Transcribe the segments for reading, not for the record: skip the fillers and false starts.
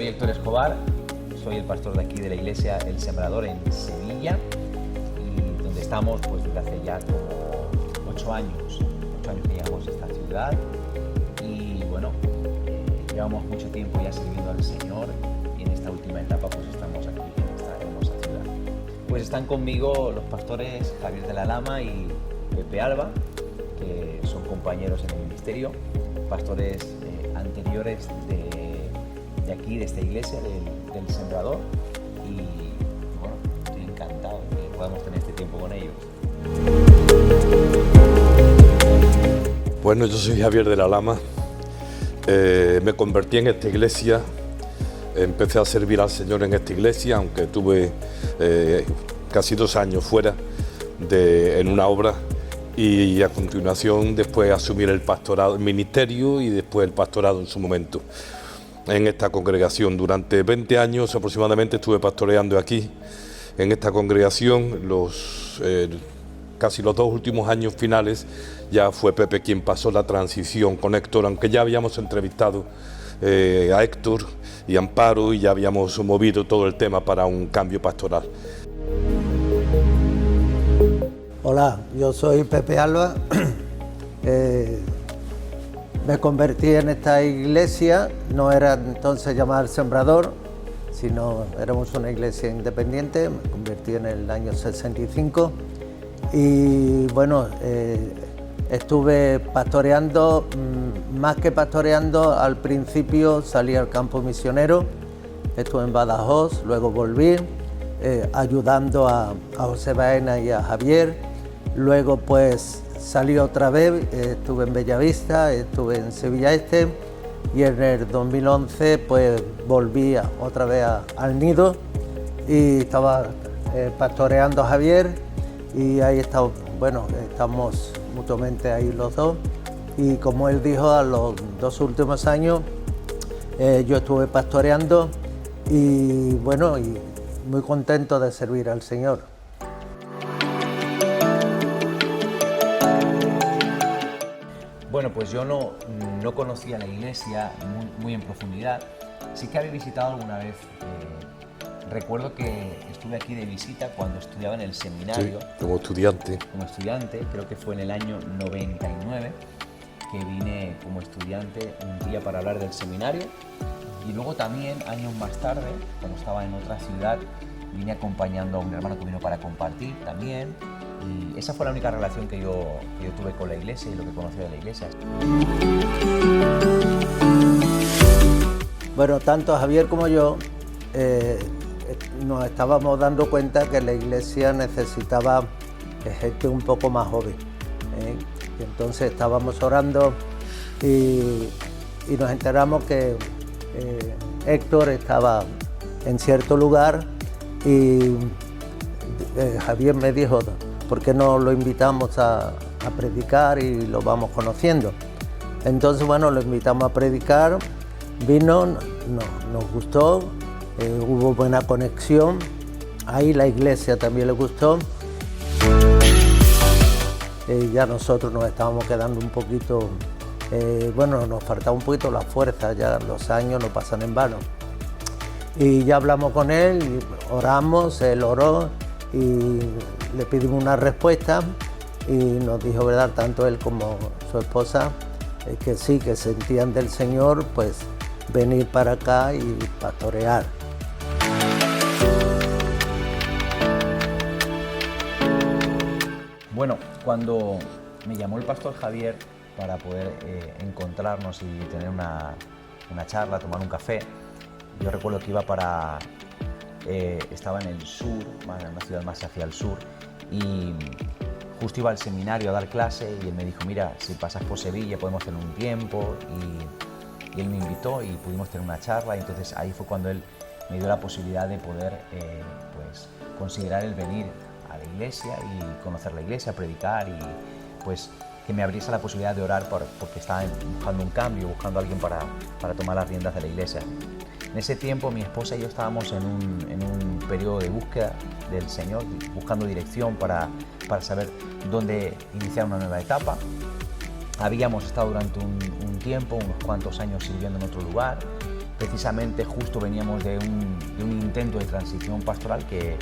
Soy Héctor Escobar, soy el pastor de aquí de la iglesia El Sembrador en Sevilla, y donde estamos pues desde hace ya como 8 años que llegamos a esta ciudad. Y bueno, llevamos mucho tiempo ya sirviendo al Señor, y en esta última etapa pues estamos aquí en esta hermosa ciudad. Pues están conmigo los pastores Javier de la Lama y Pepe Alba, que son compañeros en el ministerio, pastores anteriores de aquí, de esta iglesia, del Sembrador, y bueno, estoy encantado de que podamos tener este tiempo con ellos. Bueno, yo soy Javier de la Lama, me convertí en esta iglesia, empecé a servir al Señor en esta iglesia, aunque tuve casi 2 años fuera en una obra, y a continuación después asumir el pastorado, el ministerio y después el pastorado en su momento en esta congregación. Durante 20 años aproximadamente estuve pastoreando aquí en esta congregación. Casi los 2 últimos años finales ya fue Pepe quien pasó la transición con Héctor, aunque ya habíamos entrevistado a Héctor y Amparo y ya habíamos movido todo el tema para un cambio pastoral. Hola, yo soy Pepe Alba. Me convertí en esta iglesia, no era entonces llamada El Sembrador, sino éramos una iglesia independiente. Me convertí en el año 65 y bueno, estuve pastoreando, más que pastoreando, al principio salí al campo misionero, estuve en Badajoz, luego volví ayudando a José Baena y a Javier. Luego pues salí otra vez, estuve en Bellavista, estuve en Sevilla Este, y en el 2011 pues volví otra vez al Nido y estaba pastoreando a Javier, y ahí está, bueno, estamos mutuamente ahí los dos, y como él dijo, a los 2 últimos años yo estuve pastoreando, y bueno, y muy contento de servir al Señor. Bueno, pues yo no conocía la iglesia muy en profundidad. Sí que había visitado alguna vez. Recuerdo que estuve aquí de visita cuando estudiaba en el seminario. Sí, como estudiante. Como estudiante, creo que fue en el año 99 que vine como estudiante un día para hablar del seminario. Y luego también, años más tarde, cuando estaba en otra ciudad, vine acompañando a un hermano que vino para compartir también. Y esa fue la única relación que yo tuve con la iglesia y lo que conocí de la iglesia. Bueno, tanto Javier como yo nos estábamos dando cuenta que la iglesia necesitaba gente un poco más joven. Y entonces estábamos orando y nos enteramos que Héctor estaba en cierto lugar, y Javier me dijo, ¿por qué no lo invitamos a predicar y lo vamos conociendo? Entonces, bueno, lo invitamos a predicar, vino, nos gustó, hubo buena conexión, ahí la iglesia también le gustó. Ya nosotros nos estábamos quedando un poquito, bueno, nos faltaba un poquito la fuerza, ya los años no pasan en vano. Y ya hablamos con él, y oramos, él oró, y le pedimos una respuesta, y nos dijo, ¿verdad?, tanto él como su esposa, que sí, que sentían del Señor, pues venir para acá y pastorear. Bueno, cuando me llamó el pastor Javier para poder encontrarnos y tener una charla, tomar un café, yo recuerdo que estaba en el sur, en una ciudad más hacia el sur, y justo iba al seminario a dar clase, y él me dijo, mira, si pasas por Sevilla podemos tener un tiempo, y él me invitó y pudimos tener una charla, y entonces ahí fue cuando él me dio la posibilidad de poder pues considerar el venir a la iglesia y conocer la iglesia, predicar, y pues que me abriese la posibilidad de orar porque estaba buscando un cambio, buscando a alguien para tomar las riendas de la iglesia. En ese tiempo mi esposa y yo estábamos en un periodo de búsqueda del Señor, buscando dirección para saber dónde iniciar una nueva etapa. Habíamos estado durante un tiempo, unos cuantos años sirviendo en otro lugar, precisamente justo veníamos de un intento de transición pastoral que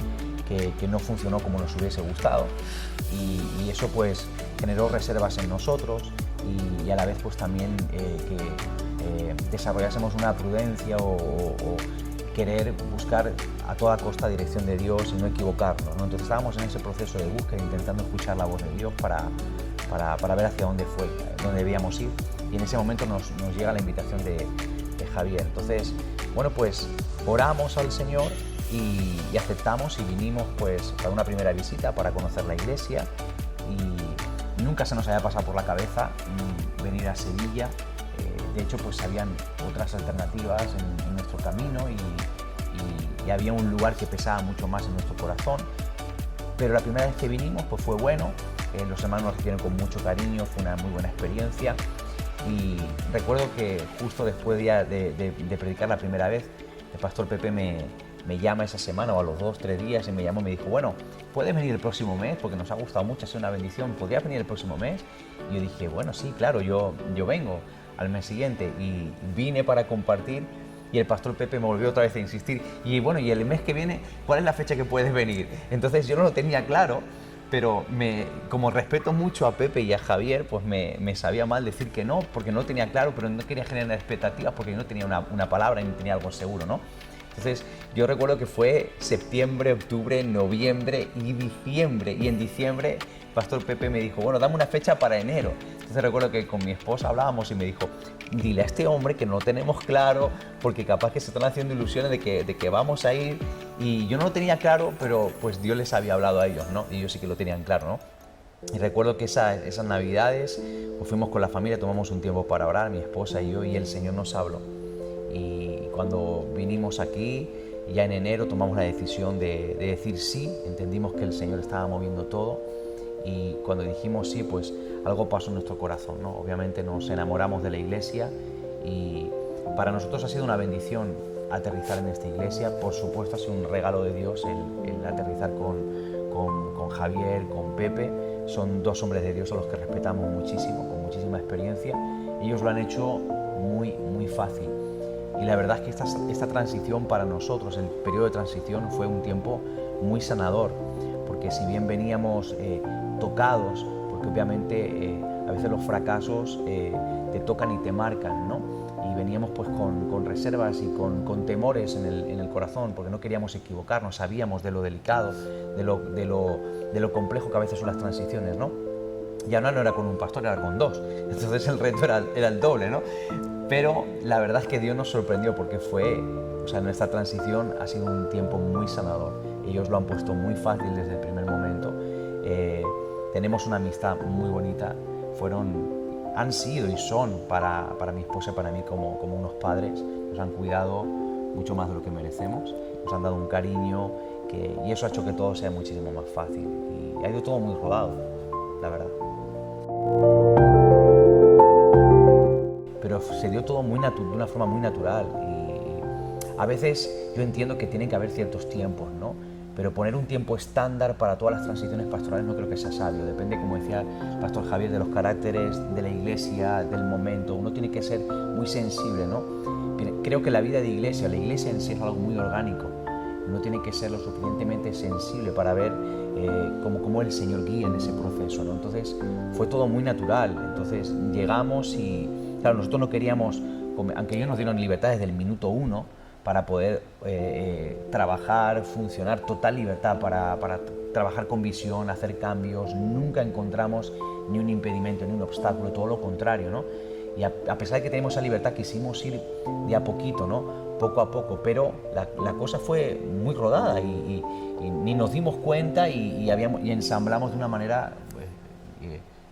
no funcionó como nos hubiese gustado y eso pues generó reservas en nosotros y a la vez pues también que desarrollásemos una prudencia o querer buscar a toda costa dirección de Dios y no equivocarnos, ¿no? Entonces estábamos en ese proceso de búsqueda intentando escuchar la voz de Dios para ver hacia dónde debíamos ir y en ese momento nos llega la invitación de Javier. Entonces, bueno, pues oramos al Señor y aceptamos y vinimos pues para una primera visita para conocer la iglesia y nunca se nos había pasado por la cabeza venir a Sevilla. De hecho, pues habían otras alternativas en nuestro camino y había un lugar que pesaba mucho más en nuestro corazón. Pero la primera vez que vinimos pues fue bueno, los hermanos nos recibieron con mucho cariño, fue una muy buena experiencia. Y recuerdo que justo después de predicar la primera vez, el pastor Pepe me llama esa semana o a los 2-3 días y me llamó y me dijo, bueno, ¿puedes venir el próximo mes? Porque nos ha gustado mucho, ha sido una bendición, ¿podrías venir el próximo mes? Y yo dije, bueno, sí, claro, yo vengo al mes siguiente y vine para compartir y el pastor Pepe me volvió otra vez a insistir y bueno, y el mes que viene, ¿cuál es la fecha que puedes venir? Entonces yo no lo tenía claro, pero como respeto mucho a Pepe y a Javier, pues me sabía mal decir que no, porque no lo tenía claro, pero no quería generar expectativas porque yo no tenía una palabra y no tenía algo seguro, ¿no? Entonces yo recuerdo que fue septiembre, octubre, noviembre y diciembre, y en diciembre Pastor Pepe me dijo, bueno, dame una fecha para enero. Entonces recuerdo que con mi esposa hablábamos y me dijo, dile a este hombre que no lo tenemos claro, porque capaz que se están haciendo ilusiones de que vamos a ir, y yo no lo tenía claro, pero pues Dios les había hablado a ellos, ¿no? Y ellos sí que lo tenían claro, ¿no? Y recuerdo que esas navidades pues fuimos con la familia, tomamos un tiempo para orar, mi esposa y yo, y el Señor nos habló. Y cuando vinimos aquí, ya en enero tomamos la decisión de decir sí, entendimos que el Señor estaba moviendo todo y cuando dijimos sí, pues algo pasó en nuestro corazón, ¿no? Obviamente nos enamoramos de la iglesia y para nosotros ha sido una bendición aterrizar en esta iglesia. Por supuesto ha sido un regalo de Dios el aterrizar con Javier, con Pepe. Son dos hombres de Dios a los que respetamos muchísimo, con muchísima experiencia. Ellos lo han hecho muy, muy fácil. Y la verdad es que esta transición para nosotros, el periodo de transición, fue un tiempo muy sanador, porque si bien veníamos tocados, porque obviamente a veces los fracasos te tocan y te marcan, ¿no? Y veníamos pues con reservas y con temores en el corazón, porque no queríamos equivocarnos, sabíamos de lo delicado, de lo complejo que a veces son las transiciones, ¿no? Ya no era con un pastor, era con dos, entonces el reto era el doble, ¿no? Pero la verdad es que Dios nos sorprendió porque nuestra transición ha sido un tiempo muy sanador. Ellos lo han puesto muy fácil desde el primer momento. Tenemos una amistad muy bonita. Han sido y son para mi esposa y para mí como unos padres. Nos han cuidado mucho más de lo que merecemos. Nos han dado un cariño y eso ha hecho que todo sea muchísimo más fácil. Y ha ido todo muy rodado, la verdad. Pero se dio todo de una forma muy natural y a veces yo entiendo que tiene que haber ciertos tiempos, ¿no? Pero poner un tiempo estándar para todas las transiciones pastorales no creo que sea sabio. Depende, como decía el pastor Javier, de los caracteres, de la iglesia, del momento. Uno tiene que ser muy sensible, ¿no? Creo que la vida de iglesia, la iglesia en sí es algo muy orgánico. Uno tiene que ser lo suficientemente sensible para ver cómo el Señor guía en ese proceso, ¿no? Entonces fue todo muy natural. Entonces llegamos y claro, nosotros no queríamos, aunque ellos nos dieron libertad desde el minuto 1 para poder trabajar, funcionar, total libertad para trabajar con visión, hacer cambios. Nunca encontramos ni un impedimento, ni un obstáculo, todo lo contrario, ¿no? Y a pesar de que tenemos esa libertad, quisimos ir de a poquito, ¿no? Poco a poco, pero la cosa fue muy rodada y ni nos dimos cuenta y ensamblamos de una manera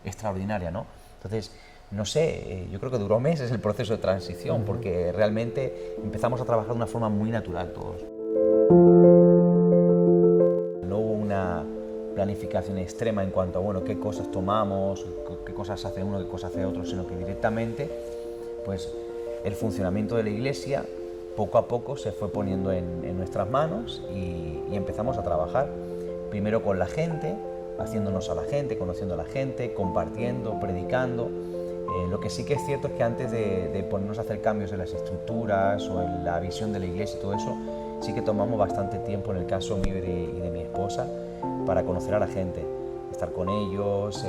extraordinaria, ¿no? Entonces, no sé, yo creo que duró meses el proceso de transición, porque realmente empezamos a trabajar de una forma muy natural todos. No hubo una planificación extrema en cuanto a, bueno, qué cosas tomamos, qué cosas hace uno, qué cosas hace otro, sino que directamente, pues, el funcionamiento de la iglesia poco a poco se fue poniendo en nuestras manos y empezamos a trabajar, primero con la gente, haciéndonos a la gente, conociendo a la gente, compartiendo, predicando. Lo que sí que es cierto es que antes de ponernos a hacer cambios en las estructuras o en la visión de la iglesia y todo eso, sí que tomamos bastante tiempo, en el caso mío y de mi esposa, para conocer a la gente, estar con ellos,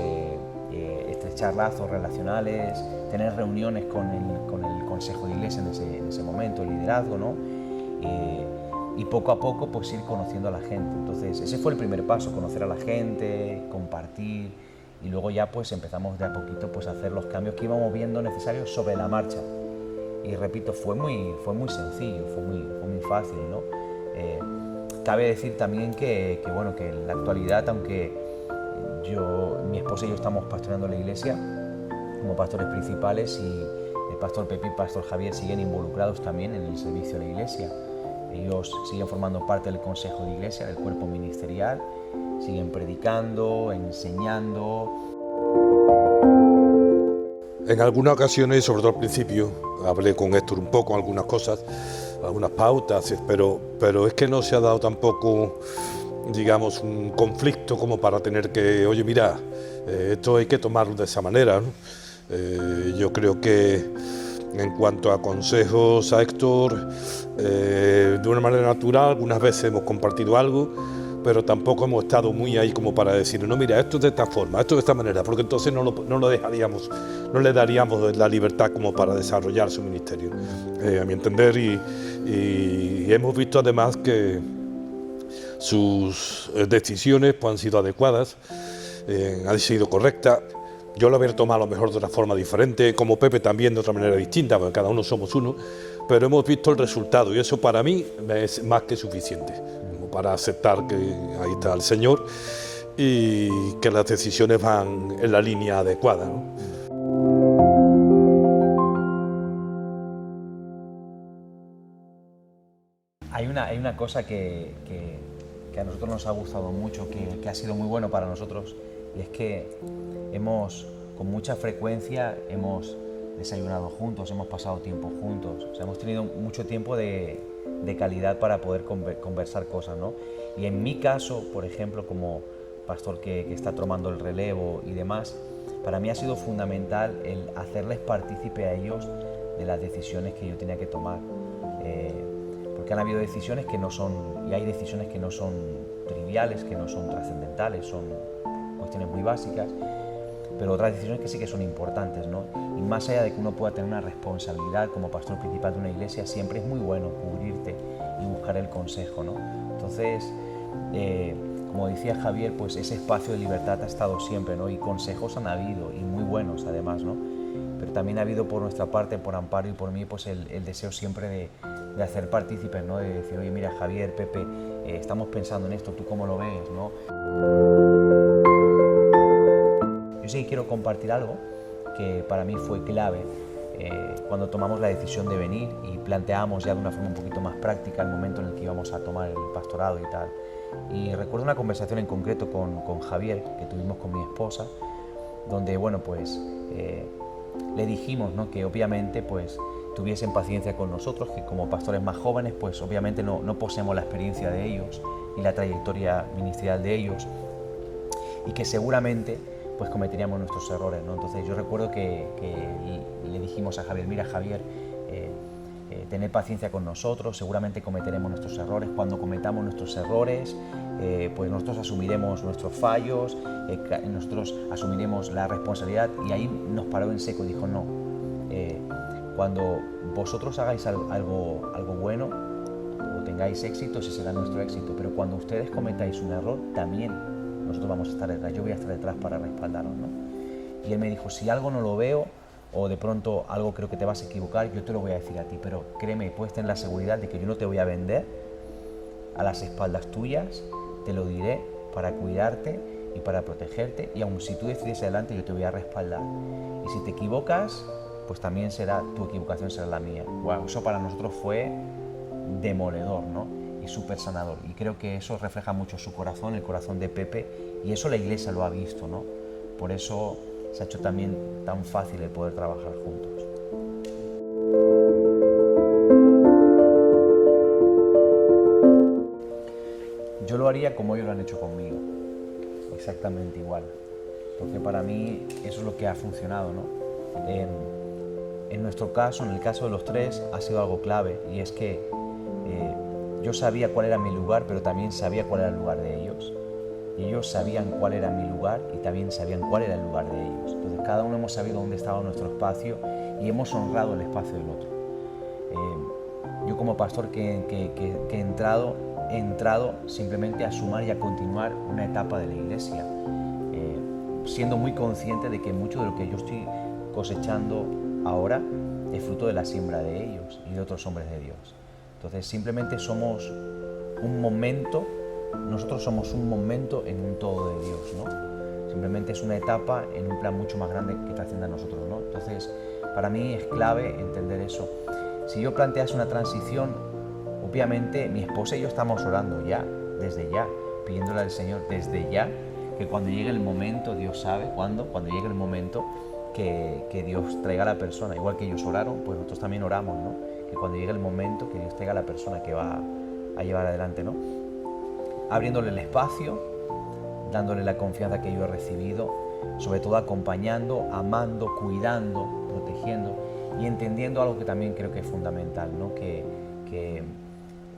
estrechar lazos relacionales, tener reuniones con el consejo de iglesia en ese momento, el liderazgo, ¿no? Y poco a poco pues ir conociendo a la gente. Entonces ese fue el primer paso, conocer a la gente, compartir, y luego ya pues empezamos de a poquito pues a hacer los cambios que íbamos viendo necesarios sobre la marcha. Y repito, fue muy sencillo, fue muy fácil, ¿no? Cabe decir también que en la actualidad, aunque mi esposa y yo estamos pastoreando la iglesia como pastores principales, y el pastor Pepe y el pastor Javier siguen involucrados también en el servicio de la iglesia. Ellos siguen formando parte del consejo de iglesia, del cuerpo ministerial, siguen predicando, enseñando. En algunas ocasiones, sobre todo al principio, hablé con Héctor un poco, algunas cosas, algunas pautas, pero es que no se ha dado tampoco, digamos, un conflicto como para tener que, oye, mira, esto hay que tomarlo de esa manera, ¿no? Yo creo que en cuanto a consejos a Héctor, de una manera natural, algunas veces hemos compartido algo, pero tampoco hemos estado muy ahí como para decir, no, mira, esto es de esta forma, esto de esta manera, porque entonces no lo dejaríamos, no le daríamos la libertad como para desarrollar su ministerio, a mi entender, y hemos visto además que sus decisiones pues, han sido adecuadas, han sido correctas. Yo lo habría tomado a lo mejor de una forma diferente, como Pepe también de otra manera distinta, porque cada uno somos uno, pero hemos visto el resultado y eso para mí es más que suficiente, como para aceptar que ahí está el Señor y que las decisiones van en la línea adecuada, ¿no? Hay una cosa que a nosotros nos ha gustado mucho, que ha sido muy bueno para nosotros, y es que con mucha frecuencia hemos desayunado juntos, hemos pasado tiempo juntos, o sea, hemos tenido mucho tiempo de calidad para poder conversar cosas, ¿no? Y en mi caso, por ejemplo, como pastor que está tomando el relevo y demás, para mí ha sido fundamental el hacerles partícipe a ellos de las decisiones que yo tenía que tomar, porque han habido decisiones que no son, y hay decisiones que no son triviales, que no son trascendentales, son cuestiones muy básicas, pero otras decisiones que sí que son importantes, ¿no? Y más allá de que uno pueda tener una responsabilidad como pastor principal de una iglesia, siempre es muy bueno cubrirte y buscar el consejo, ¿no? Entonces, como decía Javier, pues ese espacio de libertad ha estado siempre, ¿no? Y consejos han habido, y muy buenos además, ¿no? Pero también ha habido por nuestra parte, por Amparo y por mí, pues el deseo siempre de hacer partícipes, ¿no? De decir, oye, mira, Javier, Pepe, estamos pensando en esto, ¿tú cómo lo ves, no? Yo sí quiero compartir algo que para mí fue clave cuando tomamos la decisión de venir y planteamos ya de una forma un poquito más práctica el momento en el que íbamos a tomar el pastorado y tal. Y recuerdo una conversación en concreto con Javier que tuvimos con mi esposa, donde, bueno, pues le dijimos, ¿no? Que obviamente pues tuviesen paciencia con nosotros, que como pastores más jóvenes pues obviamente no poseemos la experiencia de ellos y la trayectoria ministerial de ellos, y que seguramente pues cometeríamos nuestros errores, ¿no? Entonces yo recuerdo que le dijimos a Javier, mira Javier, tener paciencia con nosotros, seguramente cometeremos nuestros errores. Cuando cometamos nuestros errores, pues nosotros asumiremos nuestros fallos, nosotros asumiremos la responsabilidad. Y ahí nos paró en seco y dijo, no, cuando vosotros hagáis algo bueno o tengáis éxito, ese será nuestro éxito, pero cuando ustedes cometáis un error, también nosotros vamos a estar detrás, yo voy a estar detrás para respaldaros, ¿no? Y él me dijo, si algo no lo veo, o de pronto algo creo que te vas a equivocar, yo te lo voy a decir a ti, pero créeme, puedes tener la seguridad de que yo no te voy a vender a las espaldas tuyas, te lo diré para cuidarte y para protegerte, y aun si tú decides adelante, yo te voy a respaldar. Y si te equivocas, pues también tu equivocación será la mía. Wow, eso para nosotros fue demoledor, ¿no? Y súper sanador, y creo que eso refleja mucho su corazón, el corazón de Pepe, y eso la iglesia lo ha visto, ¿no? Por eso se ha hecho también tan fácil el poder trabajar juntos. Yo lo haría como ellos lo han hecho conmigo, exactamente igual, porque para mí eso es lo que ha funcionado, ¿no? En nuestro caso, en el caso de los tres, ha sido algo clave, y es que yo sabía cuál era mi lugar, pero también sabía cuál era el lugar de ellos. Y ellos sabían cuál era mi lugar y también sabían cuál era el lugar de ellos. Entonces cada uno hemos sabido dónde estaba nuestro espacio y hemos honrado el espacio del otro. Yo como pastor que he entrado simplemente a sumar y a continuar una etapa de la iglesia, siendo muy consciente de que mucho de lo que yo estoy cosechando ahora es fruto de la siembra de ellos y de otros hombres de Dios. Entonces simplemente somos un momento, nosotros somos un momento en un todo de Dios, ¿no? Simplemente es una etapa en un plan mucho más grande que trasciende a nosotros, ¿no? Entonces para mí es clave entender eso. Si yo plantease una transición, obviamente mi esposa y yo estamos orando ya, desde ya, pidiéndole al Señor desde ya, que cuando llegue el momento, Dios sabe cuándo, cuando llegue el momento, que Dios traiga a la persona, igual que ellos oraron, pues nosotros también oramos, ¿no? Que cuando llegue el momento, que Dios traiga a la persona que va a llevar adelante, ¿no? Abriéndole el espacio, dándole la confianza que yo he recibido, sobre todo acompañando, amando, cuidando, protegiendo y entendiendo algo que también creo que es fundamental, ¿no? Que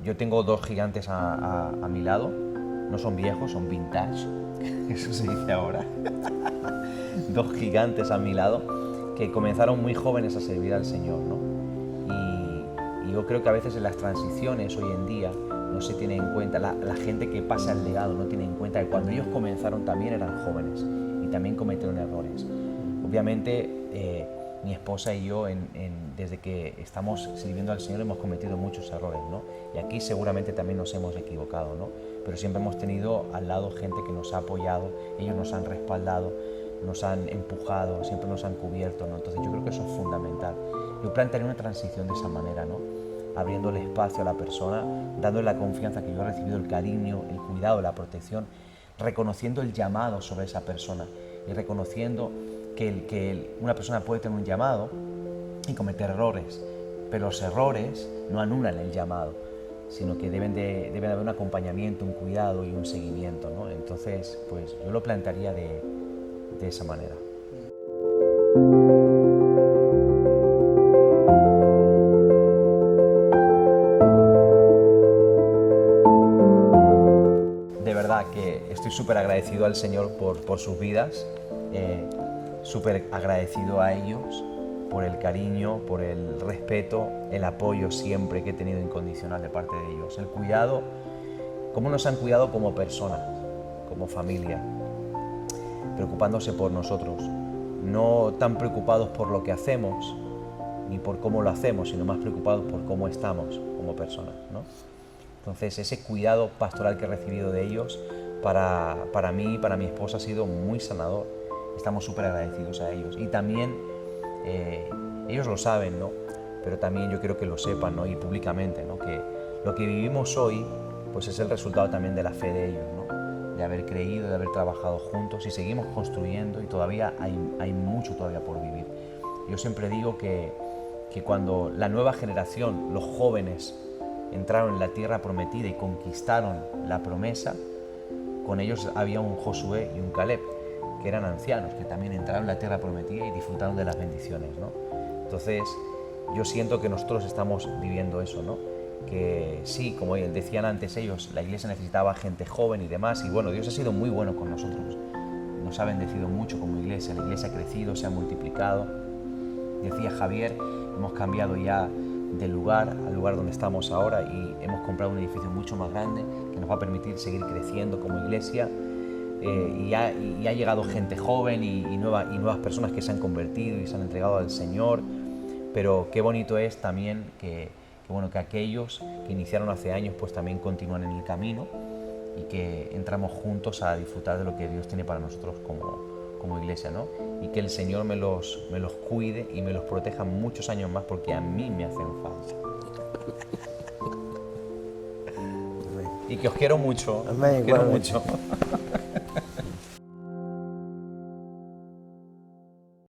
yo tengo dos gigantes a mi lado, no son viejos, son vintage, eso se dice ahora. Dos gigantes a mi lado que comenzaron muy jóvenes a servir al Señor, ¿no? Y yo creo que a veces en las transiciones hoy en día no se tiene en cuenta, la gente que pasa el legado no tiene en cuenta que cuando ellos comenzaron también eran jóvenes y también cometieron errores. Obviamente mi esposa y yo desde que estamos sirviendo al Señor hemos cometido muchos errores, ¿no? Y aquí seguramente también nos hemos equivocado, ¿no? Pero siempre hemos tenido al lado gente que nos ha apoyado, ellos nos han respaldado, nos han empujado, siempre nos han cubierto, ¿no? Entonces yo creo que eso es fundamental. Yo plantearía una transición de esa manera, ¿no? Abriéndole espacio a la persona, dándole la confianza que yo he recibido, el cariño, el cuidado, la protección, reconociendo el llamado sobre esa persona y reconociendo que una persona puede tener un llamado y cometer errores, pero los errores no anulan el llamado, sino que debe de haber un acompañamiento, un cuidado y un seguimiento, ¿no? Entonces, pues yo lo plantearía de esa manera. De verdad que estoy súper agradecido al Señor por sus vidas, súper agradecido a ellos por el cariño, por el respeto, el apoyo siempre que he tenido incondicional de parte de ellos, el cuidado, cómo nos han cuidado como personas, como familia, preocupándose por nosotros, no tan preocupados por lo que hacemos ni por cómo lo hacemos, sino más preocupados por cómo estamos como personas, ¿no? Entonces ese cuidado pastoral que he recibido de ellos para mí y para mi esposa ha sido muy sanador. Estamos súper agradecidos a ellos y también ellos lo saben, ¿no? Pero también yo quiero que lo sepan, ¿no? Y públicamente, ¿no? Que lo que vivimos hoy pues es el resultado también de la fe de ellos, ¿no? De haber creído, de haber trabajado juntos y seguimos construyendo y todavía hay mucho todavía por vivir. Yo siempre digo que cuando la nueva generación, los jóvenes, entraron en la tierra prometida y conquistaron la promesa, con ellos había un Josué y un Caleb, que eran ancianos, que también entraron en la tierra prometida y disfrutaron de las bendiciones, ¿no? Entonces, yo siento que nosotros estamos viviendo eso, ¿no? Que sí, como decían antes ellos, la iglesia necesitaba gente joven y demás, y bueno, Dios ha sido muy bueno con nosotros. Nos ha bendecido mucho como iglesia, la iglesia ha crecido, se ha multiplicado. Decía Javier, hemos cambiado ya del lugar al lugar donde estamos ahora y hemos comprado un edificio mucho más grande que nos va a permitir seguir creciendo como iglesia. Y ha llegado gente joven y nuevas personas que se han convertido y se han entregado al Señor, pero qué bonito es también que aquellos que iniciaron hace años pues también continúan en el camino y que entramos juntos a disfrutar de lo que Dios tiene para nosotros como iglesia, ¿no? Y que el Señor me los cuide y me los proteja muchos años más porque a mí me hacen falta. Y que os quiero mucho. Amén, os quiero mucho.